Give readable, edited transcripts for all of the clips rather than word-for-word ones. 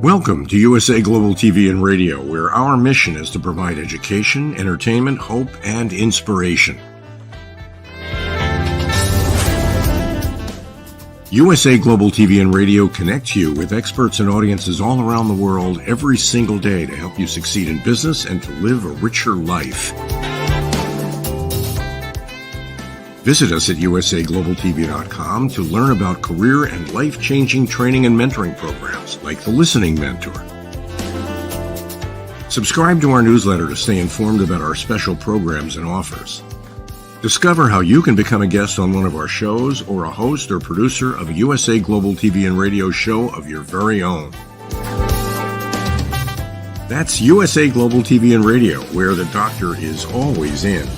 Welcome to USA Global TV and Radio, where our mission is to provide education, entertainment, hope, and inspiration. USA Global TV and Radio connects you with experts and audiences all around the world every single day to help you succeed in business and to live a richer life. Visit us at usaglobaltv.com to learn about career and life-changing training and mentoring programs like the Listening Mentor. Subscribe to our newsletter to stay informed about our special programs and offers. Discover how you can become a guest on one of our shows or a host or producer of a USA Global TV and Radio show of your very own. That's USA Global TV and Radio, where the doctor is always in.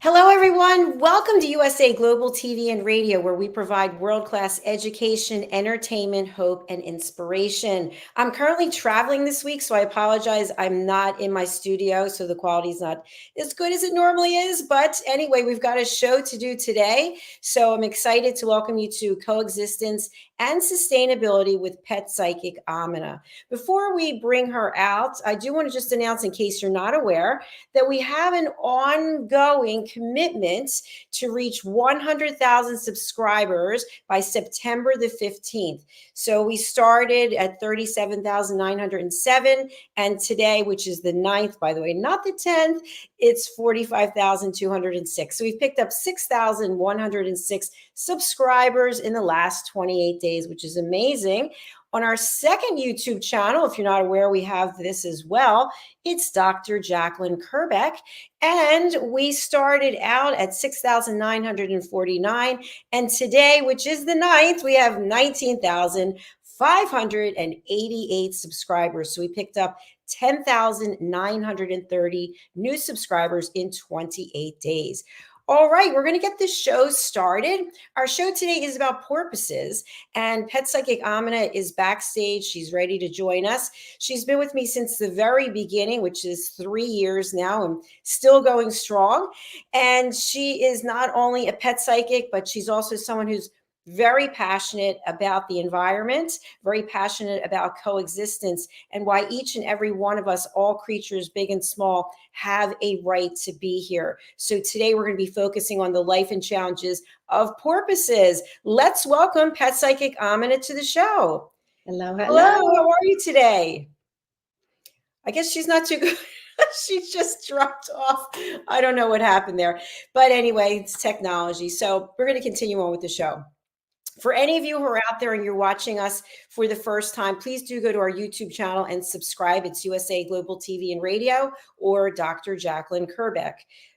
Hello, everyone. Welcome to USA Global TV and Radio, where we provide world-class education, entertainment, hope, and inspiration. I'm currently traveling this week, so I apologize. I'm not in my studio, so the quality is not as good as it normally is. But anyway, we've got a show to do today, so I'm excited to welcome you to Coexistence and Sustainability with Pet Psychic Aminah. Before we bring her out, I do want to just announce, in case you're not aware, that we have an ongoing commitment to reach 100,000 subscribers by September the 15th. So we started at 37,907, and today, which is the 9th, by the way, not the 10th, it's 45,206. So we've picked up 6,106 subscribers in the last 28 days, which is amazing. On our second YouTube channel, if you're not aware, we have this as well. It's Dr. Jacalyn Kerbeck. And we started out at 6,949. And today, which is the 9th, we have 19,588 subscribers. So we picked up 10,930 new subscribers in 28 days. All right, we're going to get this show started. Our show today is about porpoises, and Pet Psychic Aminah is backstage. She's ready to join us. She's been with me since the very beginning, which is 3 years now, and still going strong. And she is not only a pet psychic, but she's also someone who's very passionate about the environment, very passionate about coexistence, and why each and every one of us, all creatures, big and small, have a right to be here. So today we're going to be focusing on the life and challenges of porpoises. Let's welcome Pet Psychic Aminah to the show. Hello. How are you today? I guess she's not too good. She just dropped off. I don't know what happened there. But anyway, it's technology. So we're going to continue on with the show. For any of you who are out there and you're watching us for the first time, please do go to our YouTube channel and subscribe. It's USA Global TV and Radio or Dr. Jacalyn Kerbeck.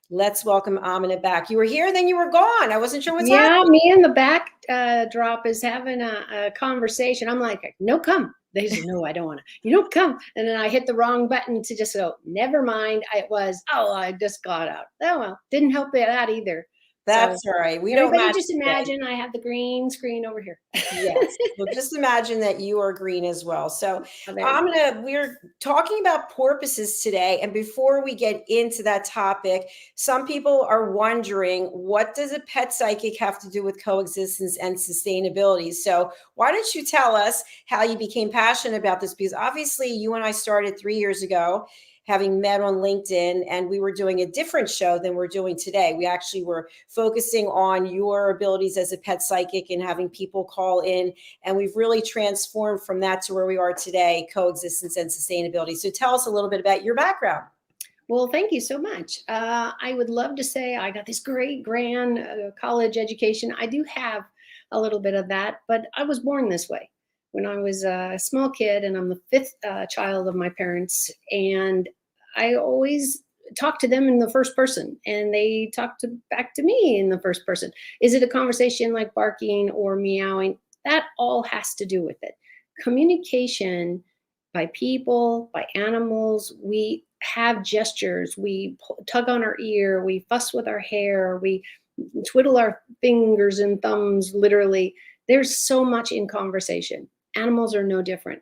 Let's welcome Aminah back. You were here, then you were gone. I wasn't sure what's happening. Yeah, me and the backdrop is having a conversation. I'm like, no, come. They said, no, I don't want to. You don't come. And then I hit the wrong button to just go, never mind. I just got out. Oh, well, didn't help it out either. That's all right. We don't just imagine I have the green screen over here. Yes. Well, just imagine that you are green as well. So we're talking about porpoises today. And before we get into that topic, some people are wondering, what does a pet psychic have to do with coexistence and sustainability? So why don't you tell us how you became passionate about this? Because obviously you and I started 3 years ago, having met on LinkedIn, and we were doing a different show than we're doing today. We actually were focusing on your abilities as a pet psychic and having people call in, and we've really transformed from that to where we are today, coexistence and sustainability. So tell us a little bit about your background. Well, thank you so much. I would love to say I got this great grand college education. I do have a little bit of that, but I was born this way. When I was a small kid, and I'm the fifth child of my parents, and I always talk to them in the first person, and they talk back to me in the first person. Is it a conversation like barking or meowing? That all has to do with it. Communication by people, by animals. We have gestures. We tug on our ear. We fuss with our hair. We twiddle our fingers and thumbs, literally. There's so much in conversation. Animals are no different.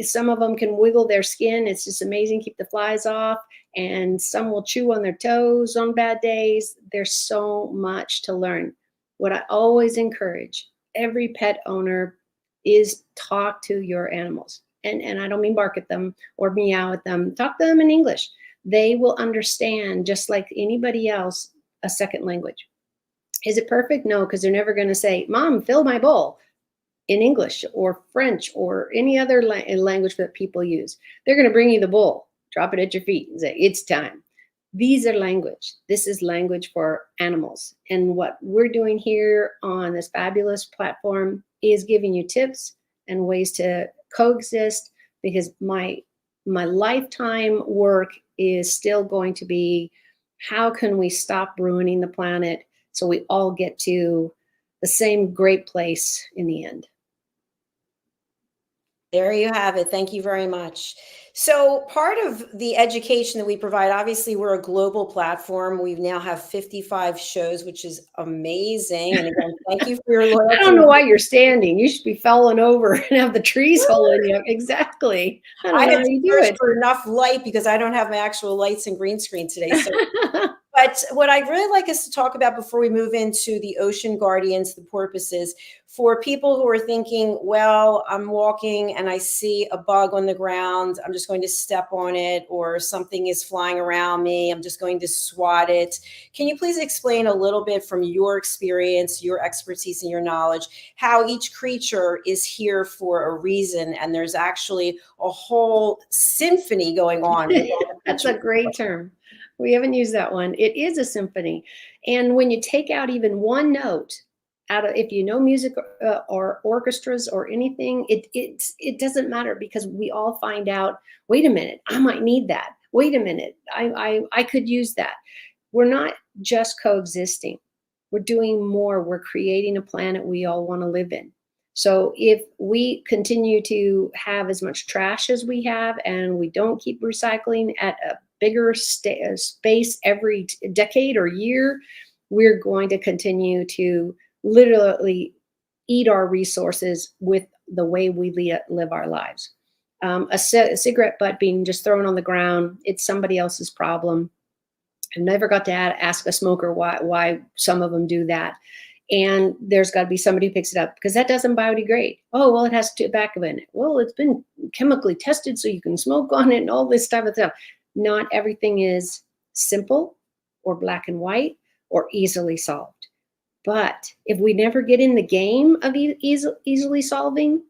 Some of them can wiggle their skin. It's just amazing. Keep the flies off. And some will chew on their toes on bad days. There's so much to learn. What I always encourage every pet owner is talk to your animals. And I don't mean bark at them or meow at them. Talk to them in English. They will understand, just like anybody else, a second language. Is it perfect? No, because they're never going to say, Mom, fill my bowl, in English or French or any other language that people use. They're going to bring you the bowl, drop it at your feet and say, it's time. These are language. This is language for animals. And what we're doing here on this fabulous platform is giving you tips and ways to coexist, because my lifetime work is still going to be, how can we stop ruining the planet so we all get to the same great place in the end? There you have it. Thank you very much. So part of the education that we provide, obviously we're a global platform. We now have 55 shows, which is amazing. And again, thank you for your loyalty. I don't know why you're standing. You should be falling over and have the trees holding you. Exactly. I know had how to you do search it. for enough light because I don't have my actual lights and green screen today. So but what I'd really like us to talk about before we move into the ocean guardians, the porpoises, for people who are thinking, well, I'm walking and I see a bug on the ground, I'm just going to step on it, or something is flying around me, I'm just going to swat it. Can you please explain a little bit from your experience, your expertise, and your knowledge, how each creature is here for a reason, and there's actually a whole symphony going on? That's a great term. We haven't used that one. It is a symphony. And when you take out even one note out of, if you know music or orchestras or anything, it doesn't matter, because we all find out, wait a minute, I might need that. Wait a minute, I could use that. We're not just coexisting. We're doing more. We're creating a planet we all want to live in. So if we continue to have as much trash as we have, and we don't keep recycling at a bigger space every decade or year, we're going to continue to literally eat our resources with the way we live our lives. A cigarette butt being just thrown on the ground, it's somebody else's problem. I've never got to ask a smoker why some of them do that. And there's got to be somebody who picks it up, because that doesn't biodegrade. Oh, well, it has tobacco in it. Well, it's been chemically tested so you can smoke on it and all this type of stuff. Not everything is simple or black and white or easily solved. But if we never get in the game of easily solving,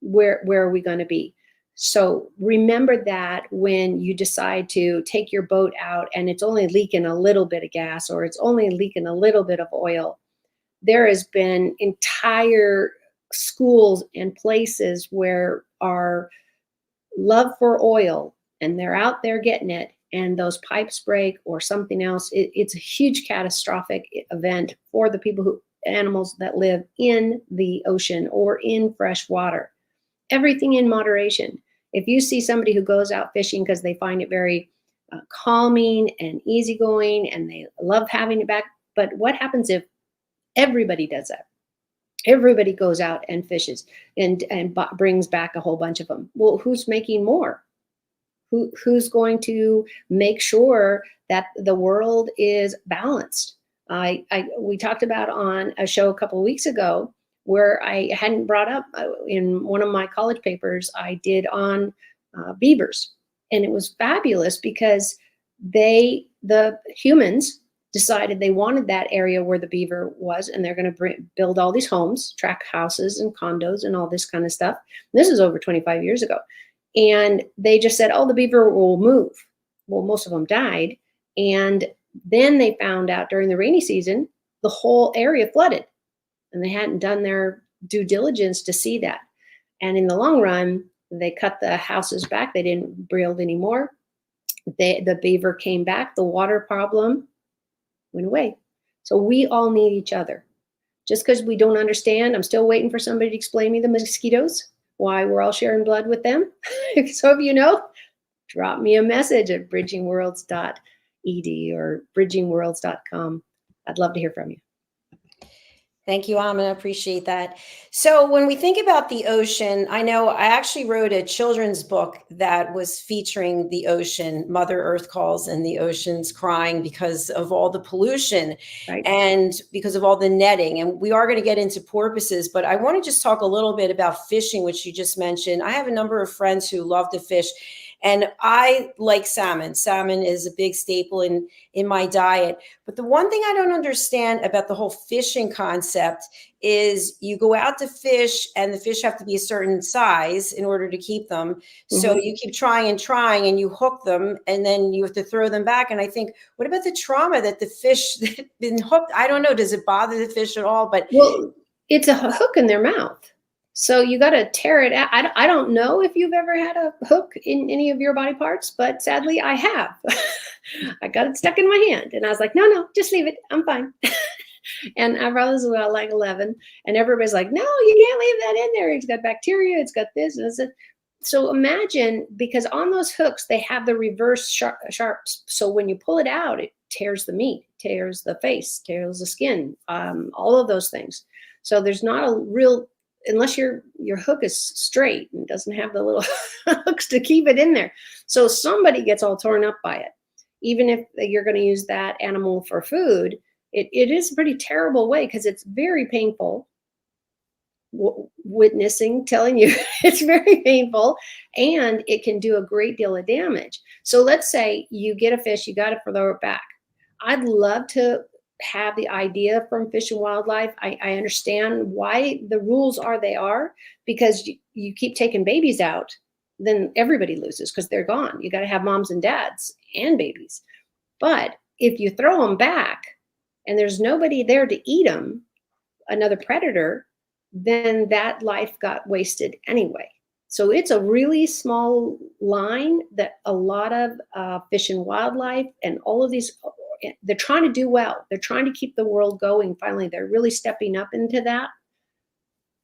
where are we going to be? So remember that when you decide to take your boat out and it's only leaking a little bit of gas, or it's only leaking a little bit of oil, there has been entire schools and places where our love for oil, and they're out there getting it, and those pipes break or something else, it's a huge catastrophic event for the animals that live in the ocean or in fresh water. Everything in moderation. If you see somebody who goes out fishing because they find it very calming and easygoing and they love having it back, but what happens if everybody does that? Everybody goes out and fishes and brings back a whole bunch of them. Well, who's making more? Who's going to make sure that the world is balanced? We talked about on a show a couple of weeks ago where I hadn't brought up in one of my college papers I did on beavers. And it was fabulous because the humans decided they wanted that area where the beaver was, and they're going to build all these homes, tract houses and condos and all this kind of stuff. This is over 25 years ago. And they just said, oh, the beaver will move. Well, most of them died. And then they found out during the rainy season, the whole area flooded. And they hadn't done their due diligence to see that. And in the long run, they cut the houses back. They didn't build anymore. The beaver came back. The water problem went away. So we all need each other. Just because we don't understand, I'm still waiting for somebody to explain me the mosquitoes, why we're all sharing blood with them. So if you know, drop me a message at bridgingworlds.ed or bridgingworlds.com. I'd love to hear from you. Thank you, Amina. Appreciate that. So when we think about the ocean, I know I actually wrote a children's book that was featuring the ocean. Mother Earth calls, and the ocean's crying because of all the pollution Right. and because of all the netting. And we are going to get into porpoises, but I want to just talk a little bit about fishing, which you just mentioned. I have a number of friends who love to fish, and I like salmon. Salmon is a big staple in my diet. But the one thing I don't understand about the whole fishing concept is you go out to fish and the fish have to be a certain size in order to keep them. So you keep trying and you hook them and then you have to throw them back. And I think, what about the trauma that the fish that been hooked? I don't know. Does it bother the fish at all? But Well, it's a hook in their mouth. So you got to tear it out. I don't know if you've ever had a hook in any of your body parts, but sadly I have. I got it stuck in my hand and I was like, no, just leave it. I'm fine. And I was about like 11 and everybody's like, no, you can't leave that in there. It's got bacteria. It's got this. And it's so imagine, because on those hooks, they have the reverse sharps. So when you pull it out, it tears the meat, tears the face, tears the skin, all of those things. So there's not a real, unless your hook is straight and doesn't have the little hooks to keep it in there. So somebody gets all torn up by it. Even if you're going to use that animal for food, it is a pretty terrible way because it's very painful. Witnessing, telling you it's very painful, and it can do a great deal of damage. So let's say you get a fish, you got to throw it back. I'd love to have the idea from Fish and Wildlife. I understand why the rules are they are, because you keep taking babies out, then everybody loses because they're gone. You got to have moms and dads and babies. But if you throw them back and there's nobody there to eat them, another predator, then that life got wasted anyway. So it's a really small line that a lot of Fish and Wildlife and all of these, they're trying to do well. They're trying to keep the world going. Finally, they're really stepping up into that.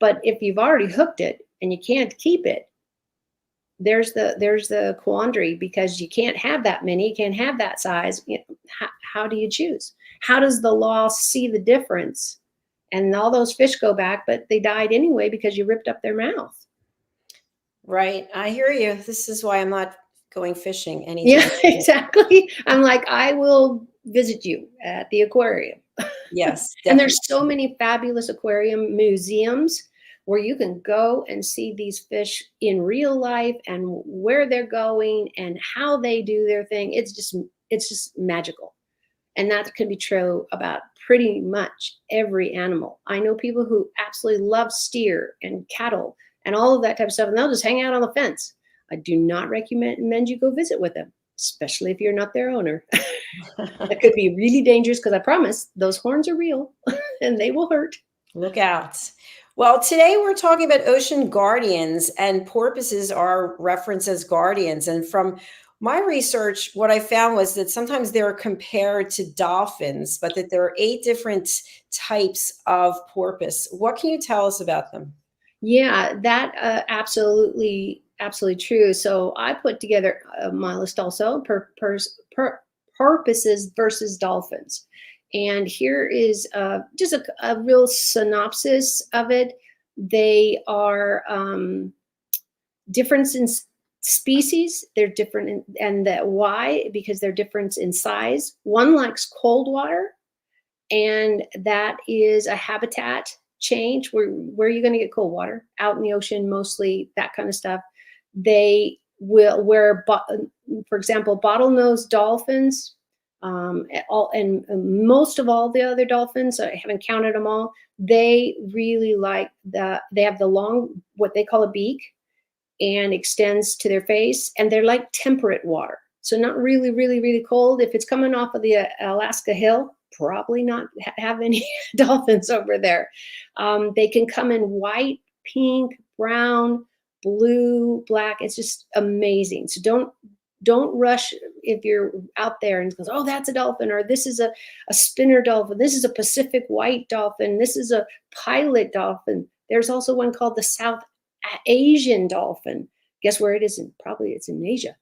But if you've already hooked it and you can't keep it, there's the quandary, because you can't have that many, you can't have that size. How do you choose? How does the law see the difference? And all those fish go back, but they died anyway because you ripped up their mouth. right, I hear you. This is why I'm not going fishing anytime. Yeah, exactly. I'm like, I will visit you at the aquarium. Yes, And there's definitely. so many fabulous aquarium museums where you can go and see these fish in real life and where they're going and how they do their thing. It's just magical. And that can be true about pretty much every animal. I know people who absolutely love steer and cattle and all of that type of stuff, and they'll just hang out on the fence. I do not recommend you go visit with them, especially if you're not their owner. That could be really dangerous, because I promise those horns are real and they will hurt. Look out. Well, today we're talking about ocean guardians, and porpoises are referenced as guardians. And from my research, what I found was that sometimes they're compared to dolphins, but that there are 8 different types of porpoise. What can you tell us about them? Yeah, that absolutely true. So I put together my list also, porpoises versus dolphins. And here is just a real synopsis of it. They are different in species. They're different and that why? Because they're different in size. One likes cold water, and that is a habitat change. Where are you going to get cold water? Out in the ocean, mostly, that kind of stuff. They will, for example, bottlenose dolphins, and most of all the other dolphins, I haven't counted them all, they really like they have the long, what they call a beak, and extends to their face, and they're like temperate water. So not really, really, really cold. If it's coming off of the Alaska hill, probably not have any dolphins over there. They can come in white, pink, brown, blue, black. It's just amazing. So don't rush if you're out there and goes, oh, that's a dolphin, or this is a spinner dolphin. This is a Pacific white dolphin. This is a pilot dolphin. There's also one called the South Asian dolphin. Guess where it is? Probably it's in Asia.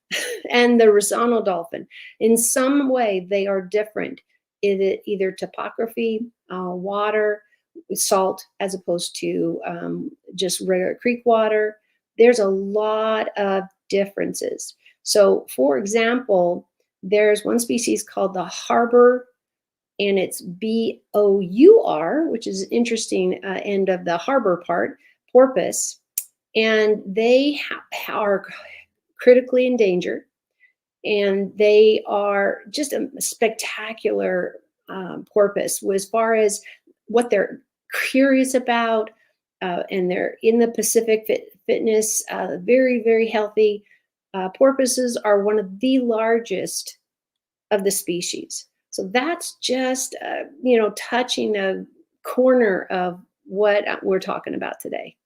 And the Rosano dolphin. In some way, they are different. Either topography, water, salt as opposed to just regular creek water. There's a lot of differences. So, for example, there's one species called the harbor, and it's B-O-U-R, which is interesting end of the harbor part, porpoise, and they are critically endangered, and they are just a spectacular porpoise as far as what they're curious about, and they're in the Pacific fitness, very, very healthy. Porpoises are one of the largest of the species. So that's just, touching a corner of what we're talking about today.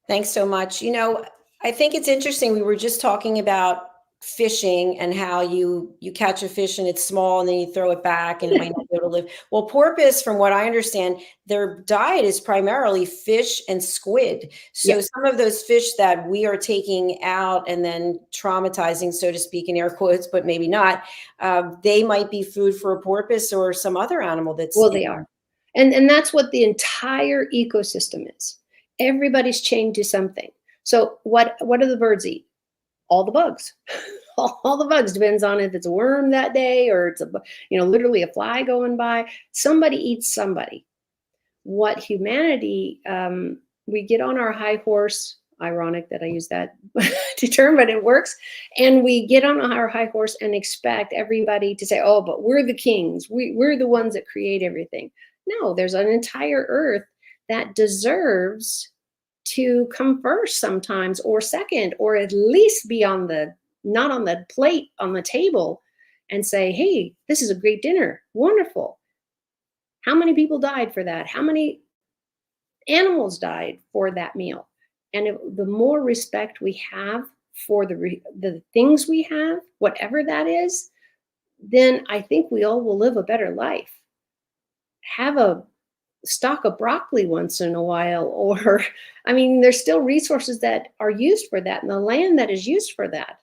Thanks so much. I think it's interesting. We were just talking about fishing and how you catch a fish and it's small and then you throw it back and it might not be able to live. Well, porpoise, from what I understand, their diet is primarily fish and squid. So Yep. some of those fish that we are taking out and then traumatizing, so to speak, in air quotes, but maybe not, they might be food for a porpoise or some other animal that's. Well, they are. And that's what the entire ecosystem is. Everybody's chained to something. So what do the birds eat? All the bugs. All the bugs. Depends on if it's a worm that day or it's literally a fly going by. Somebody eats somebody. What humanity, we get on our high horse. Ironic that I use that term, but it works. And we get on our high horse and expect everybody to say, "Oh, but we're the kings. We're the ones that create everything." No, there's an entire earth that deserves to come first sometimes, or second, or at least be not on the plate, on the table, and say, "Hey, this is a great dinner. Wonderful. How many people died for that? How many animals died for that meal?" And the more respect we have for the things we have, whatever that is, then I think we all will live a better life. Have a stalk of broccoli once in a while, or there's still resources that are used for that, and the land that is used for that.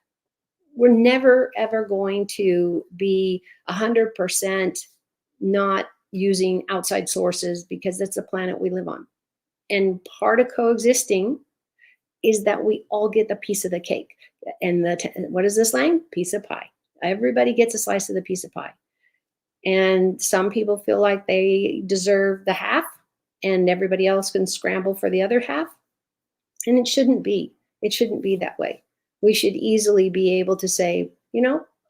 We're never ever going to be 100% not using outside sources, because that's the planet we live on. And part of coexisting is that we all get the piece of the cake. And what is this slang? Piece of pie. Everybody gets a slice of the piece of pie. And some people feel like they deserve the half, and everybody else can scramble for the other half. And it shouldn't be. It shouldn't be that way. We should easily be able to say,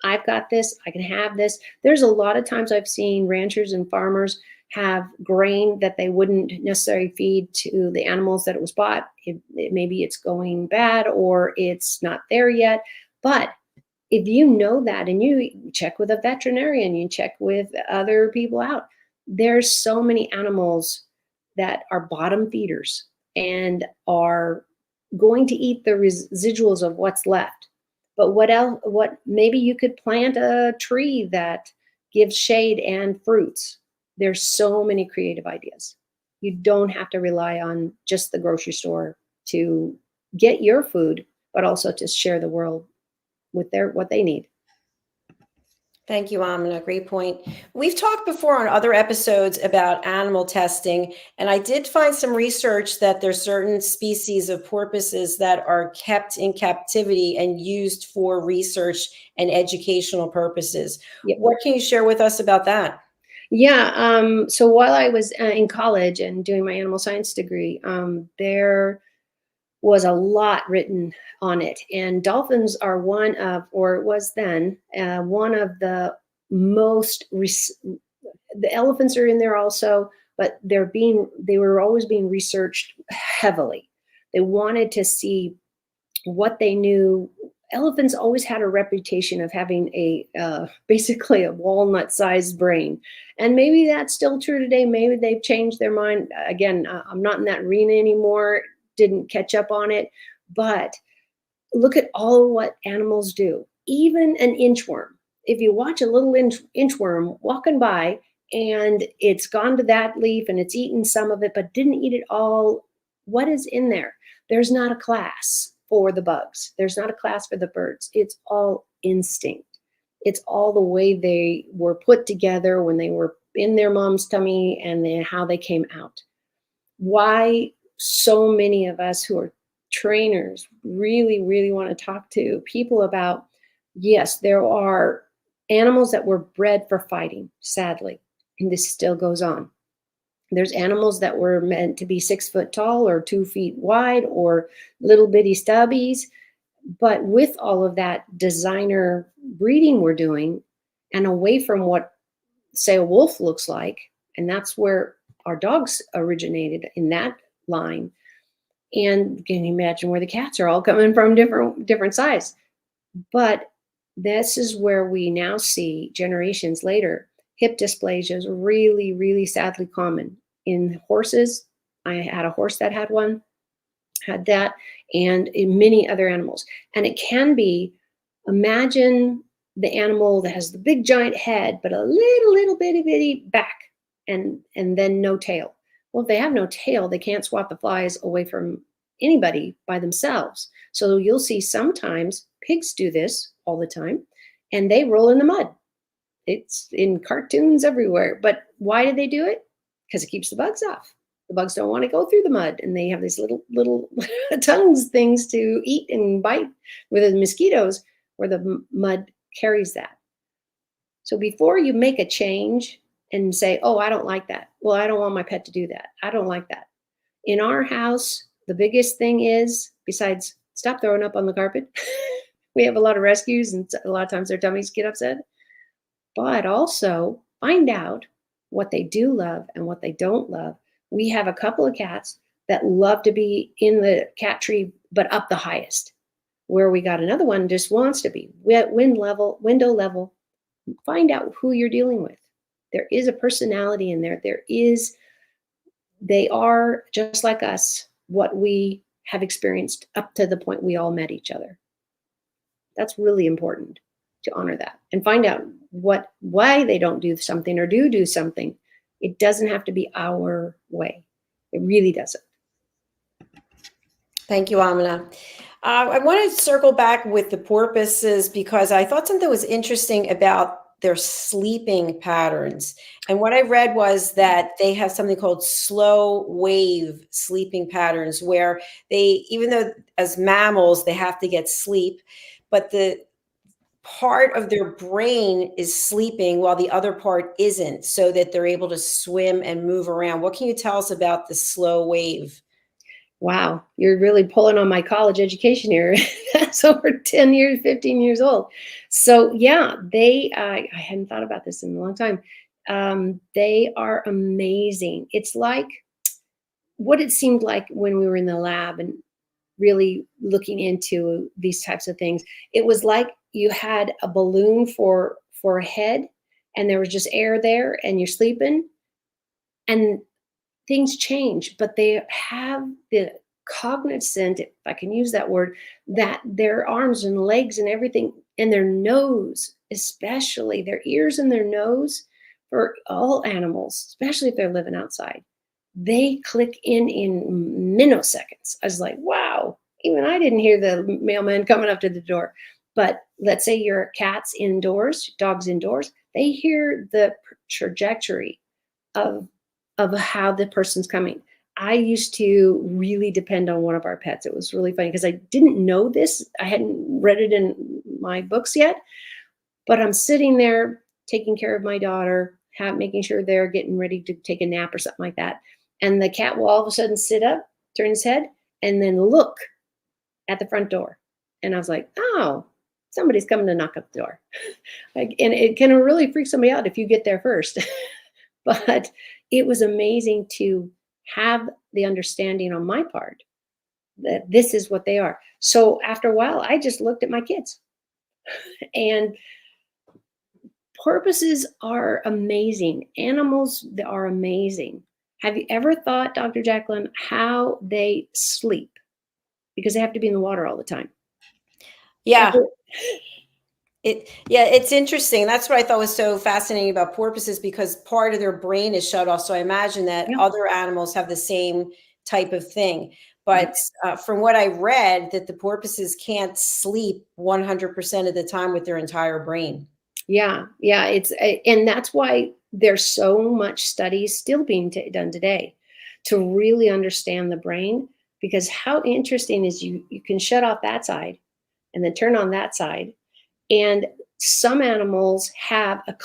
I've got this, I can have this. There's a lot of times I've seen ranchers and farmers have grain that they wouldn't necessarily feed to the animals that it was bought. Maybe it's going bad or it's not there yet. But if you know that, and you check with a veterinarian, you check with other people out, there's so many animals that are bottom feeders and are going to eat the residuals of what's left. But what else? Maybe you could plant a tree that gives shade and fruits. There's so many creative ideas. You don't have to rely on just the grocery store to get your food, but also to share the world with what they need. Thank you, Amina. Great point. We've talked before on other episodes about animal testing, and I did find some research that there's certain species of porpoises that are kept in captivity and used for research and educational purposes. Yep. What can you share with us about that? Yeah. So while I was in college and doing my animal science degree, there was a lot written on it. And dolphins are one of the most, the elephants are in there also, but they were always being researched heavily. They wanted to see what they knew. Elephants always had a reputation of having basically a walnut-sized brain. And maybe that's still true today. Maybe they've changed their mind. Again, I'm not in that arena anymore. Didn't catch up on it. But look at all what animals do. Even an inchworm. If you watch a little inchworm walking by and it's gone to that leaf and it's eaten some of it, but didn't eat it all, what is in there? There's not a class for the bugs. There's not a class for the birds. It's all instinct. It's all the way they were put together when they were in their mom's tummy and then how they came out. Why so many of us who are trainers really, really want to talk to people about, yes, there are animals that were bred for fighting, sadly, and this still goes on. There's animals that were meant to be 6 foot tall or 2 feet wide or little bitty stubbies. But with all of that designer breeding we're doing and away from what, say, a wolf looks like, and that's where our dogs originated, in that line. And can you imagine where the cats are all coming from, different size? But this is where we now see, generations later, hip dysplasia is really, really sadly common in horses. I had a horse that had that, and in many other animals. And it can be, imagine the animal that has the big giant head, but a little bitty back, and then no tail. Well, if they have no tail, they can't swat the flies away from anybody by themselves. So you'll see sometimes pigs do this all the time, and they roll in the mud. It's in cartoons everywhere. But why do they do it? Because it keeps the bugs off. The bugs don't want to go through the mud, and they have these little tongues things to eat and bite with the mosquitoes, where the mud carries that. So before you make a change and say, oh, I don't like that. Well, I don't want my pet to do that. I don't like that. In our house, the biggest thing is, besides stop throwing up on the carpet, we have a lot of rescues, and a lot of times their tummies get upset, but also find out what they do love and what they don't love. We have a couple of cats that love to be in the cat tree, but up the highest, where we got another one just wants to be window level. Find out who you're dealing with. There is a personality in there. They are just like us, what we have experienced up to the point we all met each other. That's really important, to honor that and find out why they don't do something or do something. It doesn't have to be our way. It really doesn't. Thank you, Amina. I want to circle back with the porpoises because I thought something was interesting about their sleeping patterns. And what I read was that they have something called slow wave sleeping patterns, where they, even though as mammals, they have to get sleep, but the part of their brain is sleeping while the other part isn't, so that they're able to swim and move around. What can you tell us about the slow wave? Wow, you're really pulling on my college education here. That's over 10 years, 15 years old. So yeah, I hadn't thought about this in a long time. They are amazing. It's like what it seemed like when we were in the lab and really looking into these types of things. It was like you had a balloon for a head, and there was just air there, and you're sleeping, and things change, but they have the cognizant, if I can use that word, that their arms and legs and everything, and their nose, especially their ears and their nose, for all animals, especially if they're living outside, they click in minoseconds. I was like, wow, even I didn't hear the mailman coming up to the door. But let's say your cat's indoors, dog's indoors, they hear the trajectory of how the person's coming. I used to really depend on one of our pets. It was really funny because I didn't know this. I hadn't read it in my books yet, but I'm sitting there taking care of my daughter, making sure they're getting ready to take a nap or something like that. And the cat will all of a sudden sit up, turn his head, and then look at the front door. And I was like, oh, somebody's coming to knock up the door. And it can really freak somebody out if you get there first. But it was amazing to have the understanding on my part that this is what they are. So after a while, I just looked at my kids. And porpoises are amazing. Animals, they are amazing. Have you ever thought, Dr. Jacalyn, how they sleep? Because they have to be in the water all the time. Yeah. It's interesting. That's what I thought was so fascinating about porpoises, because part of their brain is shut off. So I imagine that other animals have the same type of thing. But from what I read, that the porpoises can't sleep 100% of the time with their entire brain. Yeah. And that's why There's so much studies still being done today to really understand the brain, because how interesting is you can shut off that side and then turn on that side. And some animals have a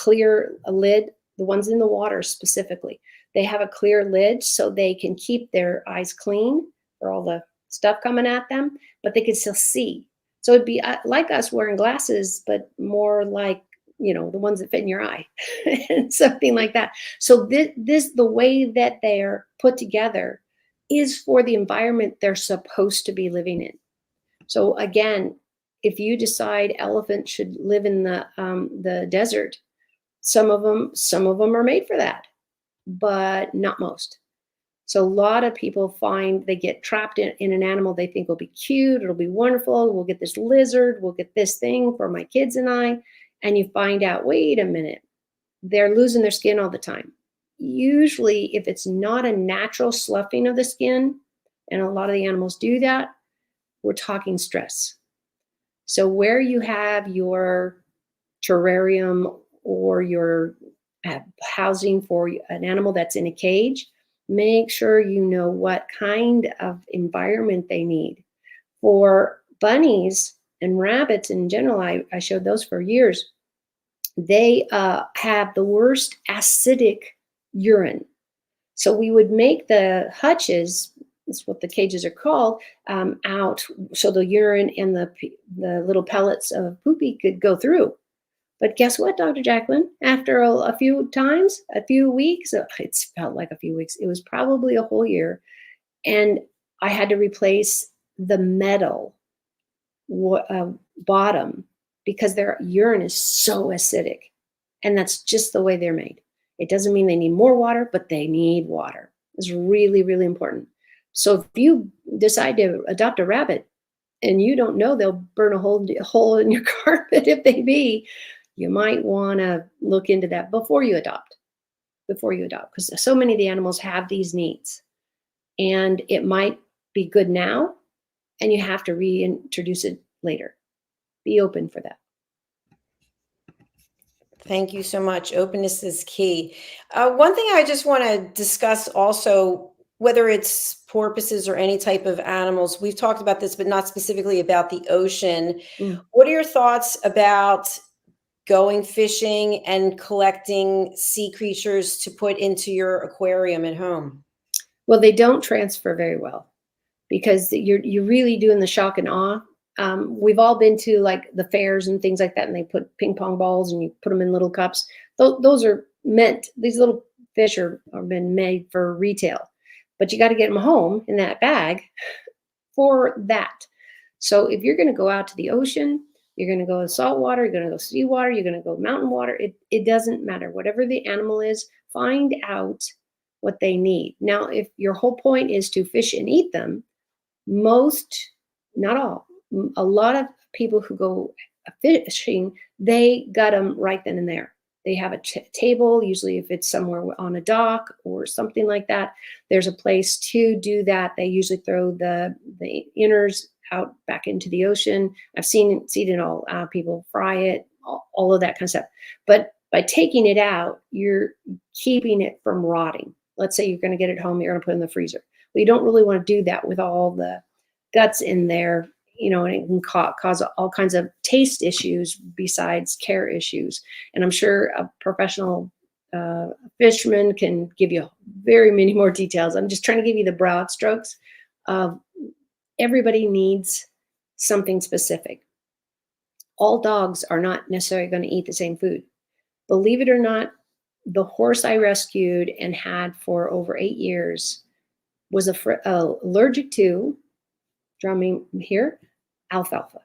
lid, the ones in the water specifically, they have a clear lid so they can keep their eyes clean for all the stuff coming at them, but they can still see. So it'd be like us wearing glasses, but more like, the ones that fit in your eye and something like that. So the way that they're put together is for the environment they're supposed to be living in. So again, if you decide elephants should live in the desert, some of them are made for that, but not most. So a lot of people find they get trapped in an animal they think will be cute, it'll be wonderful, we'll get this lizard, we'll get this thing for my kids and I, and you find out, wait a minute, they're losing their skin all the time. Usually, if it's not a natural sloughing of the skin, and a lot of the animals do that, we're talking stress. So where you have your terrarium or your housing for an animal that's in a cage, make sure you know what kind of environment they need. For bunnies and rabbits in general, I showed those for years, they have the worst acidic urine. So we would make the hutches, that's what the cages are called, out so the urine and the little pellets of poopy could go through. But guess what, Dr. Jacalyn? After a few times, a few weeks, it's felt like a few weeks, it was probably a whole year, and I had to replace the metal bottom because their urine is so acidic. And that's just the way they're made. It doesn't mean they need more water, but they need water. It's really, really important. So if you decide to adopt a rabbit and you don't know they'll burn a hole in your carpet if they be, you might want to look into that before you adopt, because so many of the animals have these needs. And it might be good now, and you have to reintroduce it later. Be open for that. Thank you so much. Openness is key. One thing I just want to discuss also, whether it's porpoises or any type of animals, we've talked about this, but not specifically about the ocean. What are your thoughts about going fishing and collecting sea creatures to put into your aquarium at home? Well, they don't transfer very well because you're really doing the shock and awe. We've all been to like the fairs and things like that, and they put ping pong balls and you put them in little cups. Those are meant, these little fish are been made for retail, but you got to get them home in that bag for that. So if you're going to go out to the ocean, you're going to go to salt water, you're going to go seawater, you're going to go mountain water. It doesn't matter. Whatever the animal is, find out what they need. Now, if your whole point is to fish and eat them, most, not all, a lot of people who go fishing, they got them right then and there. They have a table, usually if it's somewhere on a dock or something like that, there's a place to do that. They usually throw the innards out back into the ocean. I've seen it all. People fry it, all of that kind of stuff. But by taking it out, you're keeping it from rotting. Let's say you're going to get it home, you're going to put it in the freezer. Well, you don't really want to do that with all the guts in there, and it can cause all kinds of taste issues besides care issues. And I'm sure a professional fisherman can give you very many more details. I'm just trying to give you the broad strokes of everybody needs something specific. All dogs are not necessarily going to eat the same food. Believe it or not, the horse I rescued and had for over 8 years was allergic to, drumming here, alfalfa.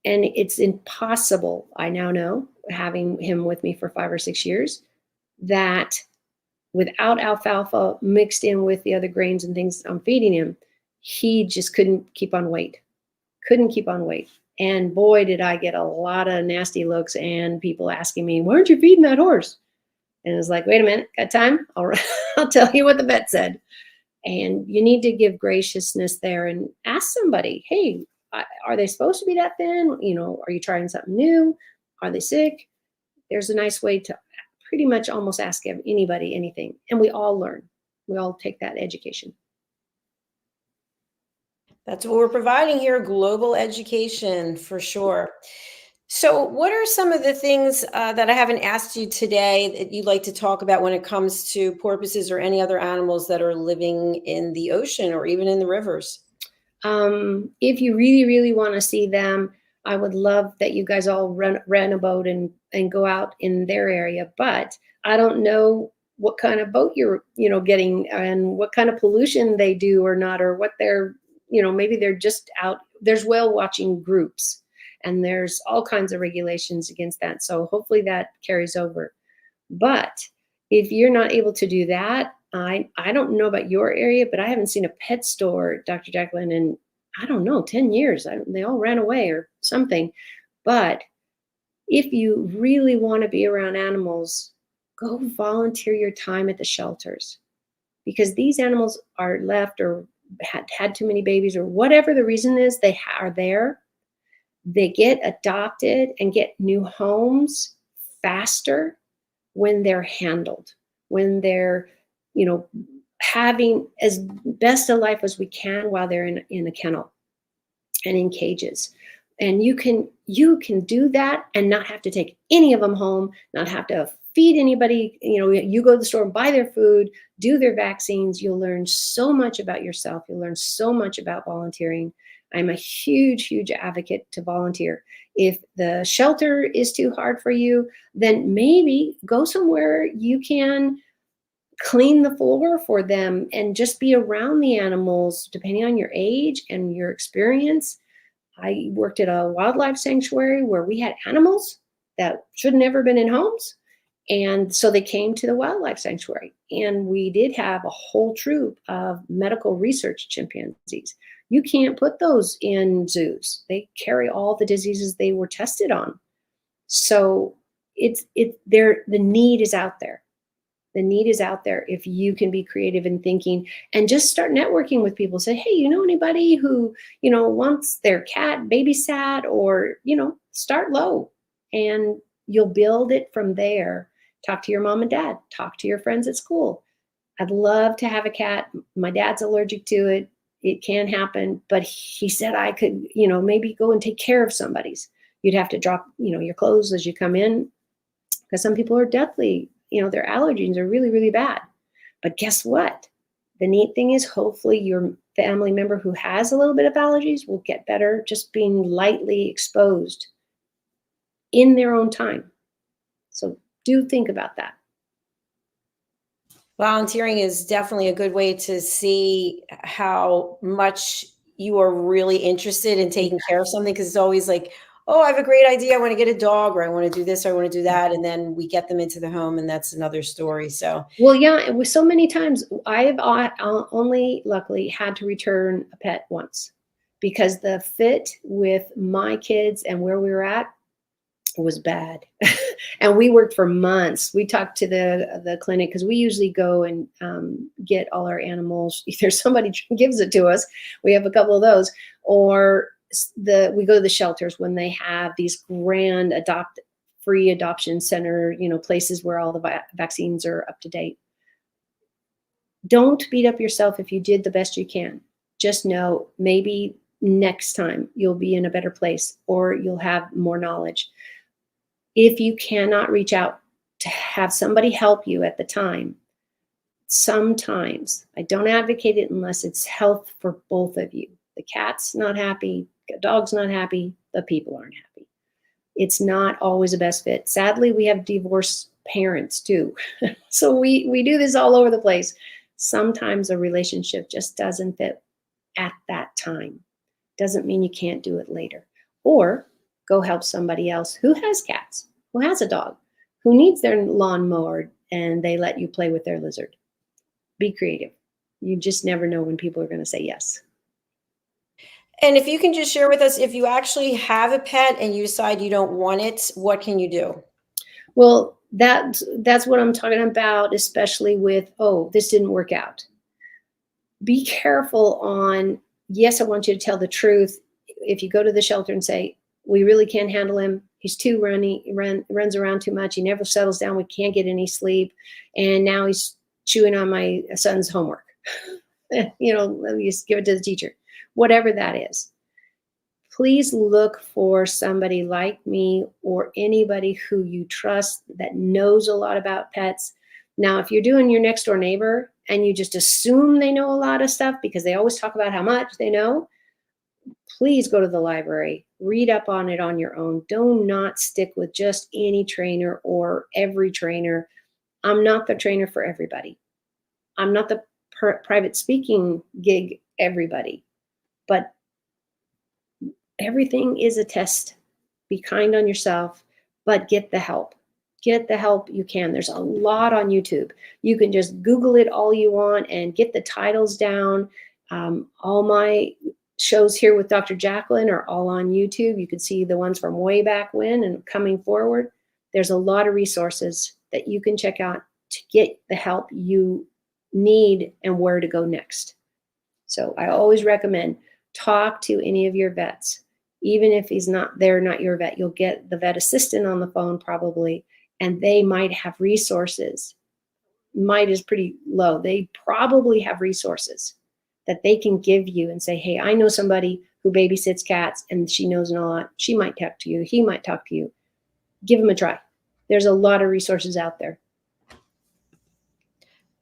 And it's impossible, I now know, having him with me for 5 or 6 years, that without alfalfa mixed in with the other grains and things I'm feeding him, he just couldn't keep on weight. And boy, did I get a lot of nasty looks and people asking me, why aren't you feeding that horse? And it's like, wait a minute, got time? I'll tell you what the vet said. And you need to give graciousness there and ask somebody, hey, are they supposed to be that thin? Are you trying something new? Are they sick? There's a nice way to pretty much almost ask anybody anything. And we all learn. We all take that education. That's what we're providing here, global education for sure. So, what are some of the things that I haven't asked you today that you'd like to talk about when it comes to porpoises or any other animals that are living in the ocean or even in the rivers? If you really, really want to see them, I would love that you guys all rent a boat and go out in their area. But I don't know what kind of boat you're, getting and what kind of pollution they do or not, or what they're, maybe they're just out. There's whale watching groups, and there's all kinds of regulations against that. So hopefully that carries over. But if you're not able to do that, I don't know about your area, but I haven't seen a pet store, Dr. Jacalyn, in, I don't know, 10 years. They all ran away or something. But if you really want to be around animals, go volunteer your time at the shelters, because these animals are left or had too many babies or whatever the reason is, they are there. They get adopted and get new homes faster when they're handled, when they're, having as best a life as we can while they're in a kennel and in cages. And you can do that and not have to take any of them home, not have to feed anybody. You go to the store and buy their food, do their vaccines. You'll learn so much about yourself. You'll learn so much about volunteering. I'm a huge, huge advocate to volunteer. If the shelter is too hard for you, then maybe go somewhere you can clean the floor for them and just be around the animals, depending on your age and your experience. I worked at a wildlife sanctuary where we had animals that should never have been in homes. And so they came to the wildlife sanctuary, and we did have a whole troop of medical research chimpanzees. You can't put those in zoos. They carry all the diseases they were tested on. So the need is out there. The need is out there if you can be creative in thinking and just start networking with people. Say, hey, anybody who, wants their cat babysat, or, start low and you'll build it from there. Talk to your mom and dad, talk to your friends at school. I'd love to have a cat. My dad's allergic to it. It can happen, but he said I could, maybe go and take care of somebody's. You'd have to drop, your clothes as you come in, because some people are deathly, their allergies are really, really bad. But guess what? The neat thing is, hopefully your family member who has a little bit of allergies will get better just being lightly exposed in their own time. So do think about that. Volunteering is definitely a good way to see how much you are really interested in taking care of something, because it's always like, oh, I have a great idea. I want to get a dog, or I want to do this, or I want to do that. And then we get them into the home, and that's another story. So, well, yeah, it was so many times. I have only luckily had to return a pet once, because the fit with my kids and where we were at was bad. And we worked for months. We talked to the clinic, because we usually go and get all our animals. Either somebody gives it to us, we have a couple of those, or we go to the shelters when they have these grand free adoption center, places where all the vaccines are up to date. Don't beat up yourself if you did the best you can. Just know maybe next time you'll be in a better place, or you'll have more knowledge. If you cannot reach out to have somebody help you at the time, sometimes, I don't advocate it unless it's health for both of you. The cat's not happy, the dog's not happy, the people aren't happy. It's not always the best fit. Sadly, we have divorced parents too. So we do this all over the place. Sometimes a relationship just doesn't fit at that time. Doesn't mean you can't do it later. Or go help somebody else who has cats, who has a dog, who needs their lawn mowed, and they let you play with their lizard. Be creative. You just never know when people are going to say yes. And if you can just share with us, if you actually have a pet and you decide you don't want it, what can you do? Well, that's what I'm talking about, especially with, this didn't work out. Be careful on, yes, I want you to tell the truth. If you go to the shelter and say, we really can't handle him, He's runs around too much. He never settles down. We can't get any sleep. And now he's chewing on my son's homework. You just give it to the teacher, whatever that is. Please look for somebody like me or anybody who you trust that knows a lot about pets. Now, if you're doing your next door neighbor and you just assume they know a lot of stuff because they always talk about how much they know, please go to the library, read up on it on your own. Do not stick with just any trainer or every trainer. I'm not the trainer for everybody. I'm not the private speaking gig everybody, but everything is a test. Be kind on yourself, but get the help. Get the help you can. There's a lot on YouTube. You can just Google it all you want and get the titles down. All my shows here with Dr. Jacalyn are all on YouTube. You can see the ones from way back when and coming forward. There's a lot of resources that you can check out to get the help you need and where to go next. So I always recommend talk to any of your vets. Even if they're not your vet, you'll get the vet assistant on the phone probably, and they might have resources. Might is pretty low. They probably have resources that they can give you and say, hey, I know somebody who babysits cats and she knows a lot. She might talk to you. He might talk to you. Give them a try. There's a lot of resources out there.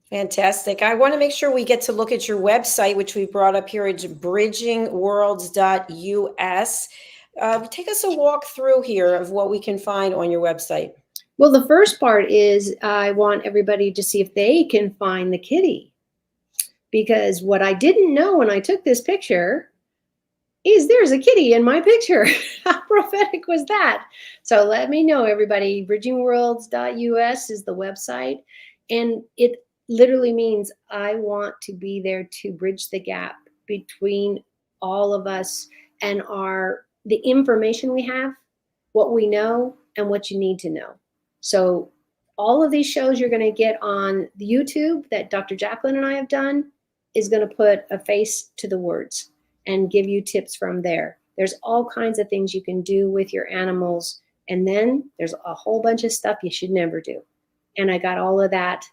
Fantastic. I want to make sure we get to look at your website, which we brought up here. It's bridgingworlds.us. Take us a walk through here of what we can find on your website. Well, the first part is I want everybody to see if they can find the kitty. Because what I didn't know when I took this picture is there's a kitty in my picture. How prophetic was that? So let me know, everybody. Bridgingworlds.us is the website. And it literally means I want to be there to bridge the gap between all of us and the information we have, what we know, and what you need to know. So all of these shows you're going to get on the YouTube that Dr. Jacalyn and I have done is going to put a face to the words and give you tips from there. There's all kinds of things you can do with your animals. And then there's a whole bunch of stuff you should never do. And I got all of that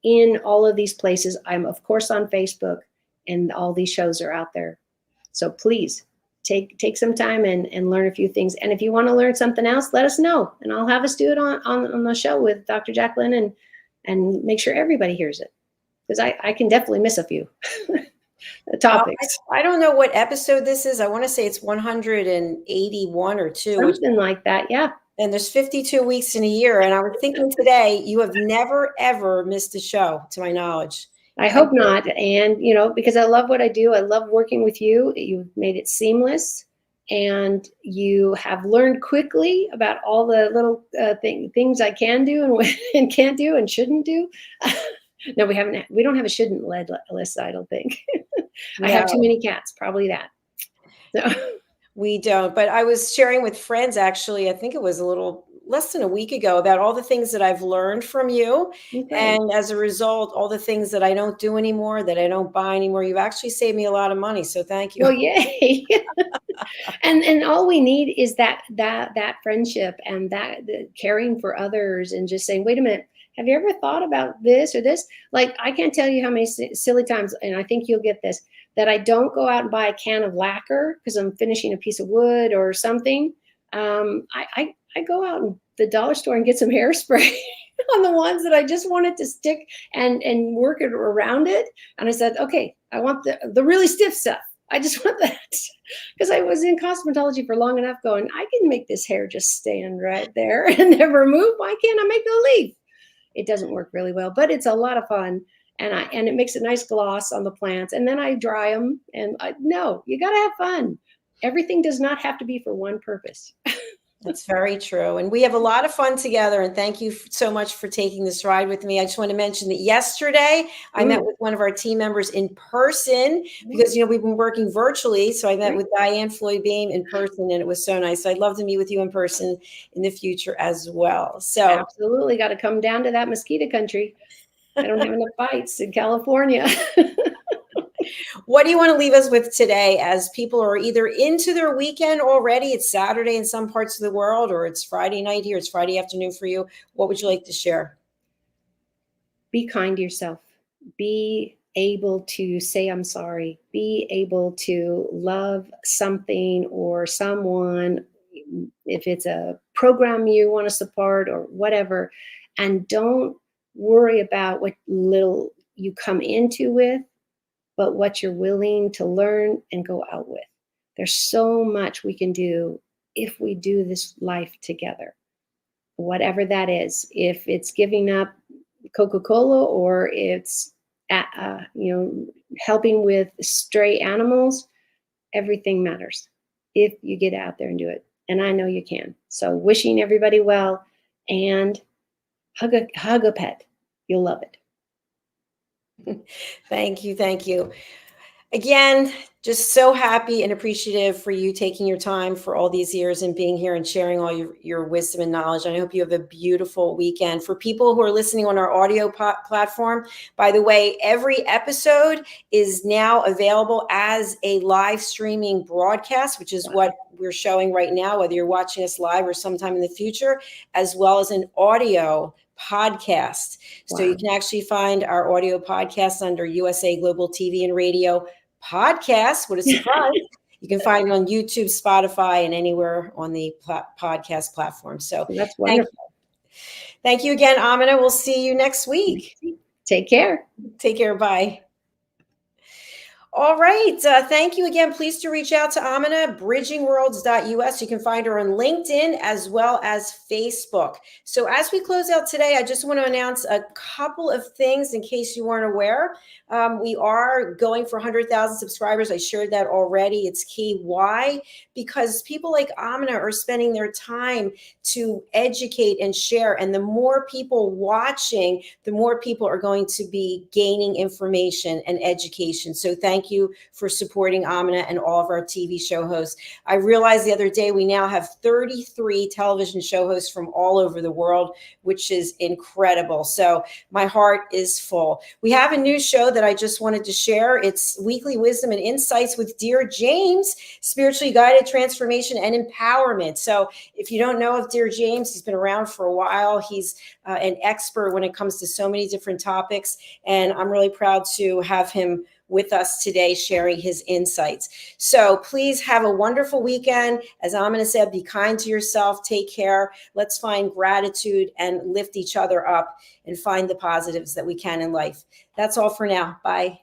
in all of these places. I'm, of course, on Facebook, and all these shows are out there. So please take some time and learn a few things. And if you want to learn something else, let us know. And I'll have us do it on the show with Dr. Jacalyn and make sure everybody hears it. Because I can definitely miss a few topics. I don't know what episode this is. I want to say it's 181 or 2. Something like that, yeah. And there's 52 weeks in a year. And I was thinking today, you have never, ever missed a show, to my knowledge. I hope not. And, because I love what I do. I love working with you. You've made it seamless. And you have learned quickly about all the little things I can do and can't do and shouldn't do. No, we don't have a shouldn't list, I don't think. I have too many cats, probably that. So. We don't, but I was sharing with friends, actually, I think it was a little less than a week ago, about all the things that I've learned from you. Okay. And as a result, all the things that I don't do anymore, that I don't buy anymore, you've actually saved me a lot of money. So thank you. Well, yay. and all we need is that friendship and the caring for others and just saying, wait a minute, have you ever thought about this or this? Like, I can't tell you how many silly times, and I think you'll get this, that I don't go out and buy a can of lacquer because I'm finishing a piece of wood or something. I go out in the dollar store and get some hairspray on the ones that I just wanted to stick and work it around it. And I said, okay, I want the really stiff stuff. I just want that, because I was in cosmetology for long enough going, I can make this hair just stand right there and never move. Why can't I make the leaf? It doesn't work really well, but it's a lot of fun. And it makes a nice gloss on the plants. And then I dry them. And no, you got to have fun. Everything does not have to be for one purpose. That's very true. And we have a lot of fun together. And thank you so much for taking this ride with me. I just want to mention that yesterday I met with one of our team members in person because, we've been working virtually. So I met with Diane Floyd Beam in person, and it was so nice. So I'd love to meet with you in person in the future as well. So absolutely got to come down to that mosquito country. I don't have enough bites in California. What do you want to leave us with today as people are either into their weekend already? It's Saturday in some parts of the world, or it's Friday night here. It's Friday afternoon for you. What would you like to share? Be kind to yourself. Be able to say, I'm sorry. Be able to love something or someone, if it's a program you want to support or whatever. And don't worry about what little you come into with, but what you're willing to learn and go out with. There's so much we can do if we do this life together, whatever that is. If it's giving up Coca-Cola, or it's helping with stray animals, everything matters if you get out there and do it. And I know you can. So wishing everybody well, and hug a pet. You'll love it. Thank you. Thank you. Again, just so happy and appreciative for you taking your time for all these years and being here and sharing all your wisdom and knowledge. I hope you have a beautiful weekend. For people who are listening on our audio platform, by the way, every episode is now available as a live streaming broadcast, which is what we're showing right now, whether you're watching us live or sometime in the future, as well as an audio podcast. Wow. So you can actually find our audio podcast under USA Global TV and Radio Podcast. What a surprise. You can find it on YouTube, Spotify, and anywhere on the podcast platform. So that's wonderful. Thank you again, Aminah. We'll see you next week. Take care. Take care. Bye. All right. Thank you again. Please to reach out to Aminah, bridgingworlds.us. You can find her on LinkedIn as well as Facebook. So as we close out today, I just want to announce a couple of things in case you weren't aware. We are going for 100,000 subscribers. I shared that already. It's key. Why? Because people like Aminah are spending their time to educate and share. And the more people watching, the more people are going to be gaining information and education. So thank you for supporting Aminah and all of our TV show hosts. I realized the other day we now have 33 television show hosts from all over the world, which is incredible. So my heart is full. We have a new show that I just wanted to share. It's Weekly Wisdom and Insights with Dear James, Spiritually Guided Transformation and Empowerment. So if you don't know of Dear James, he's been around for a while. He's an expert when it comes to so many different topics. And I'm really proud to have him with us today, sharing his insights. So please have a wonderful weekend. As Aminah said, be kind to yourself, take care. Let's find gratitude and lift each other up and find the positives that we can in life. That's all for now. Bye.